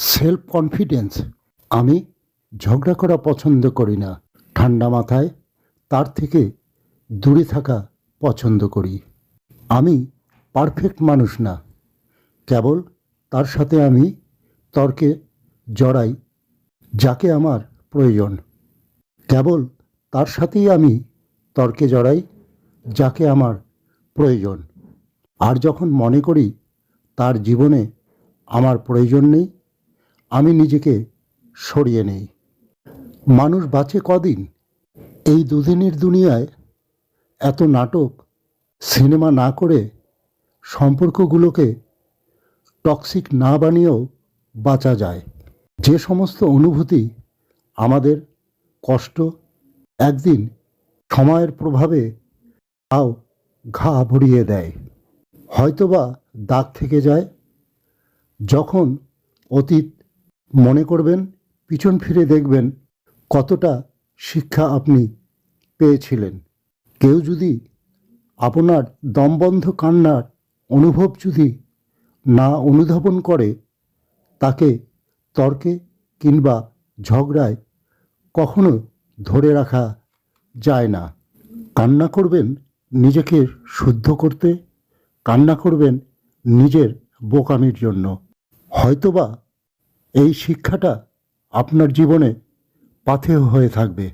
Self confidence. আমি ঝগড়া করা পছন্দ করি না। ঠান্ডা মাথায় তার থেকে দূরে থাকা পছন্দ করি। আমি পারফেক্ট মানুষ না, কেবল তার সাথে আমি তর্কে জড়াই যাকে আমার প্রয়োজন। কেবল তার সাথেই আমি তর্কে জড়াই যাকে আমার প্রয়োজন। আর যখন মনে করি তার জীবনে আমার প্রয়োজন নেই, আমি নিজেকে সরিয়ে নেই। মানুষ বাঁচে কদিন? এই দুদিনের দুনিয়ায় এত নাটক সিনেমা না করে সম্পর্কগুলোকে টক্সিক না বানিয়েও বাঁচা যায়। যে সমস্ত অনুভূতি আমাদের কষ্ট, একদিন সময়ের প্রভাবে তাও ঘা ভরিয়ে দেয়, হয়তোবা দাগ থেকে যায়। যখন অতীত মনে করবেন, পিছন ফিরে দেখবেন কতটা শিক্ষা আপনি পেয়েছিলেন। কেউ যদি আপনার দমবন্ধ কান্নার অনুভব যদি না অনুধাবন করে, তাকে তর্কে কিংবা ঝগড়ায় কখনো ধরে রাখা যায় না। কান্না করবেন নিজেকে শুদ্ধ করতে, কান্না করবেন নিজের বোকামির জন্য। হয়তোবা এই শিক্ষাটা আপনার জীবনে পাথেয় হয়ে থাকবে।